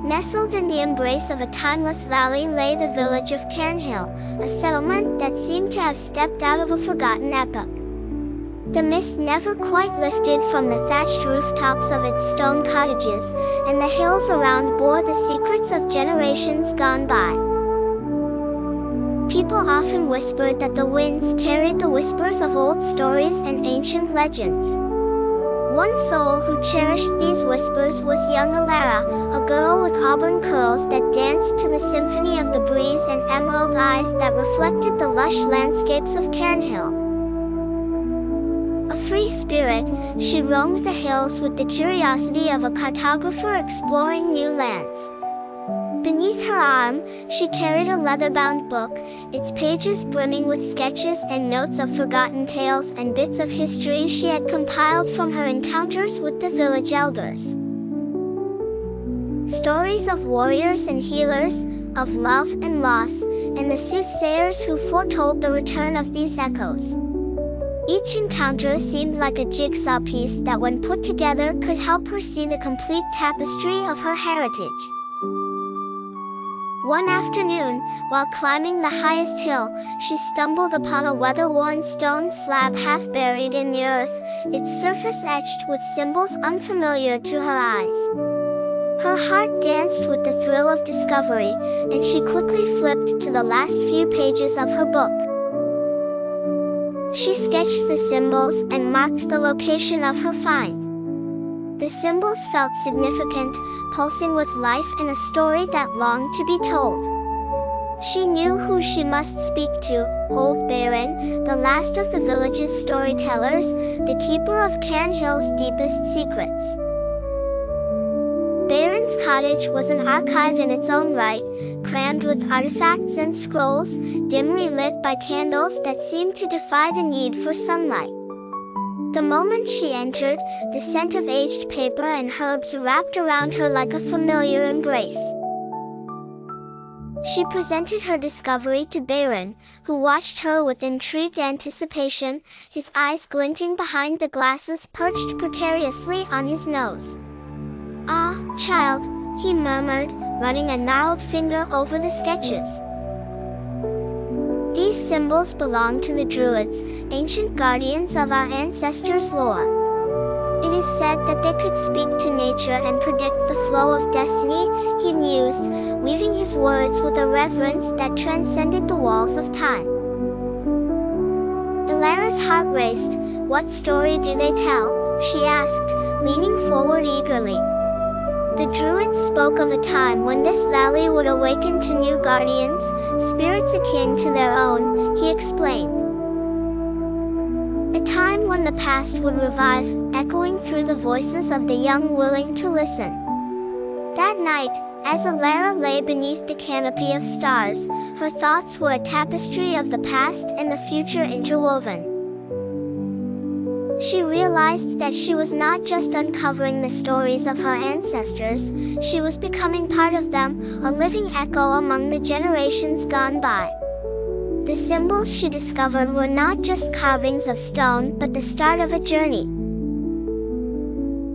Nestled in the embrace of a timeless valley lay the village of Cairnhill, a settlement that seemed to have stepped out of a forgotten epoch. The mist never quite lifted from the thatched rooftops of its stone cottages, and the hills around bore the secrets of generations gone by. People often whispered that the winds carried the whispers of old stories and ancient legends. One soul who cherished these whispers was young Alara, a girl with auburn curls that danced to the symphony of the breeze and emerald eyes that reflected the lush landscapes of Cairnhill. A free spirit, she roamed the hills with the curiosity of a cartographer exploring new lands. Beneath her arm, she carried a leather-bound book, its pages brimming with sketches and notes of forgotten tales and bits of history she had compiled from her encounters with the village elders. Stories of warriors and healers, of love and loss, and the soothsayers who foretold the return of these echoes. Each encounter seemed like a jigsaw piece that, when put together, could help her see the complete tapestry of her heritage. One afternoon, while climbing the highest hill, she stumbled upon a weather-worn stone slab half buried in the earth, its surface etched with symbols unfamiliar to her eyes. Her heart danced with the thrill of discovery, and she quickly flipped to the last few pages of her book. She sketched the symbols and marked the location of her find. The symbols felt significant, pulsing with life and a story that longed to be told. She knew who she must speak to, old Baron, the last of the village's storytellers, the keeper of Cairnhill's deepest secrets. Baron's cottage was an archive in its own right, crammed with artifacts and scrolls, dimly lit by candles that seemed to defy the need for sunlight. The moment she entered, the scent of aged paper and herbs wrapped around her like a familiar embrace. She presented her discovery to Baron, who watched her with intrigued anticipation, his eyes glinting behind the glasses perched precariously on his nose. "Ah, child," he murmured, running a gnarled finger over the sketches. "These symbols belong to the Druids, ancient guardians of our ancestors' lore. It is said that they could speak to nature and predict the flow of destiny," he mused, weaving his words with a reverence that transcended the walls of time. Alara's heart raced. "What story do they tell?" she asked, leaning forward eagerly. "The Druids spoke of a time when this valley would awaken to new guardians, spirits akin to their own," he explained. "A time when the past would revive, echoing through the voices of the young willing to listen." That night, as Alara lay beneath the canopy of stars, her thoughts were a tapestry of the past and the future interwoven. She realized that she was not just uncovering the stories of her ancestors, she was becoming part of them, a living echo among the generations gone by. The symbols she discovered were not just carvings of stone, but the start of a journey.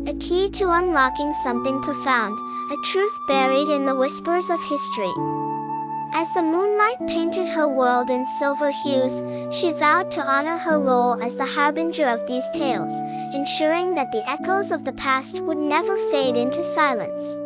A key to unlocking something profound, a truth buried in the whispers of history. As the moonlight painted her world in silver hues, she vowed to honor her role as the harbinger of these tales, ensuring that the echoes of the past would never fade into silence.